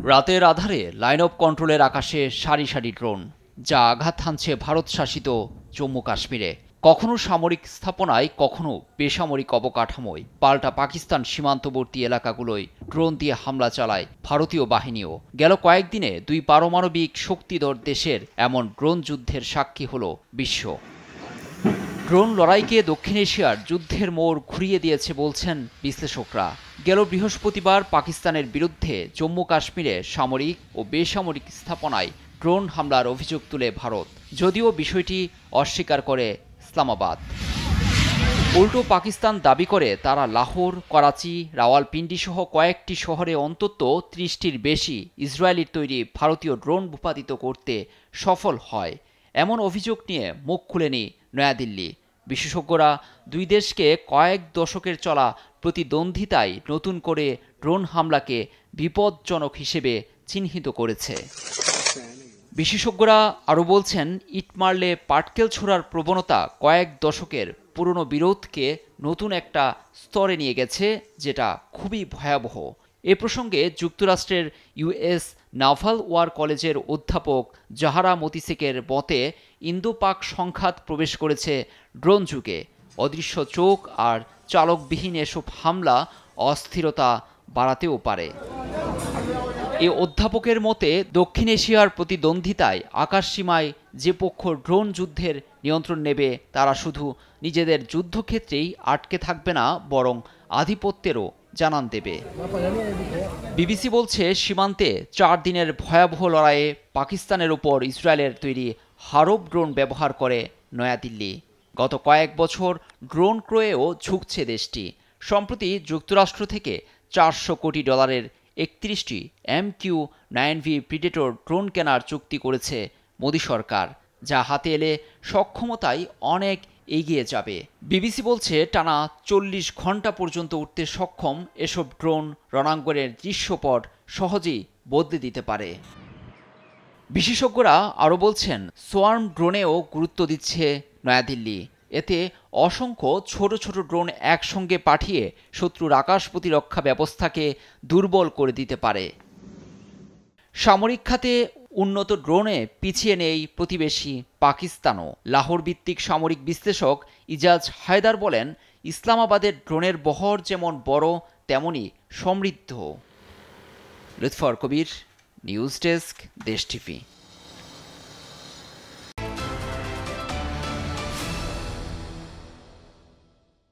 রাতের আধারে line of কন্ট্রোলের আকাশে সারি সারি ড্রোন, যা আঘাত হানছে ভারত শাসিত জম্মু কাশ্মীরে। কখনো সামরিক স্থাপনায়, কখনো বেসামরিক অবকাঠামোয়, পাল্টা পাকিস্তান সীমান্তবর্তী এলাকাগুলোয় ড্রোন দিয়ে হামলা চালায় ভারতীয় বাহিনীও। গেল কয়েকদিনে দুই পারমাণবিক শক্তিধর দেশের এমন ড্রোন যুদ্ধের সাক্ষী হল বিশ্ব। ড্রোন লড়াইকে দক্ষিণ এশিয়ার যুদ্ধের মোড় ঘুরিয়ে দিয়েছে বলছেন বিশ্লেষকরা। গেল বৃহস্পতিবার পাকিস্তানের বিরুদ্ধে জম্মু কাশ্মীরে সামরিক ও বেসামরিক স্থাপনায় ড্রোন হামলার অভিযোগ তুলে ভারত, যদিও বিষয়টি অস্বীকার করে ইসলামাবাদ। উল্টো পাকিস্তান দাবি করে তারা লাহোর, করাচি, রাওয়ালপিন্ডি সহ কয়েকটি শহরে অন্তত ৩০টির বেশি ইসরায়েলির তৈরি ভারতীয় ড্রোন ভূপাতিত করতে সফল হয়। এমন অভিযোগ নিয়ে মুখ খুলেনি নয়াদিল্লি। বিশেষজ্ঞরা দুই দেশকে কয়েক দশকের চলা প্রতিদ্বন্দ্বিতায় নতুন করে ড্রোন হামলাকে বিপজ্জনক হিসেবে চিহ্নিত করেছে। বিশেষজ্ঞরা আরও বলছেন, ইট মারলে পাটকেল ছোড়ার প্রবণতা কয়েক দশকের পুরনো বিরোধকে নতুন একটা স্তরে নিয়ে গেছে, যেটা খুবই ভয়াবহ। এ প্রসঙ্গে যুক্তরাষ্ট্রের ইউএস নাভাল ওয়ার কলেজের অধ্যাপক জাহারা মতিসেকের মতে, ইন্দো পাক সংঘাত প্রবেশ করেছে ড্রোন যুগে। অদৃশ্য চোখ আর চালকবিহীন এসব হামলা অস্থিরতা বাড়াতেও পারে। এ অধ্যাপকের মতে, দক্ষিণ এশিয়ার প্রতিদ্বন্দ্বিতায় আকাশসীমায় যে পক্ষ ড্রোন যুদ্ধের নিয়ন্ত্রণ নেবে, তারা শুধু নিজেদের যুদ্ধক্ষেত্রেই আটকে থাকবে না, বরং আধিপত্যেরও জানান দেবে। বিবিসি বলছে, সীমান্তে ৪ দিনের ভয়াবহ লড়াইয়ে পাকিস্তানের ওপর ইসরায়েলের তৈরি হারব ড্রোন ব্যবহার করে নয়াদিল্লি। গত কয়েক বছর ড্রোন ক্রয়েও ঝুঁকছে দেশটি। সম্প্রতি যুক্তরাষ্ট্র থেকে $৪০০ কোটি ৩১টি MQ-9V প্রিডেটর ড্রোন কেনার চুক্তি করেছে মোদি সরকার, যা হাতে এলে সক্ষমতায় অনেক এগিয়ে যাবে। বিবিসি বলছে, টানা ৪০ ঘন্টা পর্যন্ত উঠতে সক্ষম এসব ড্রোন রণাঙ্গনের দৃশ্যপট সহজেই বদলে দিতে পারে। বিশেষজ্ঞরা আরও বলছেন, সোয়ার্ম ড্রোনেও গুরুত্ব দিচ্ছে নয়াদিল্লি। এতে অসংখ্য ছোট ছোট ড্রোন একসঙ্গে পাঠিয়ে শত্রুর আকাশ প্রতিরক্ষা ব্যবস্থাকে দুর্বল করে দিতে পারে। সামরিক খাতে উন্নত ড্রোনে পিছিয়ে নেই প্রতিবেশী পাকিস্তানও। লাহোর ভিত্তিক সামরিক বিশ্লেষক ইজাজ হায়দার বলেন, ইসলামাবাদের ড্রোনের বহর যেমন বড়, তেমনি সমৃদ্ধ। লুৎফর কবির, নিউজ ডেস্ক, দেশ টিভি।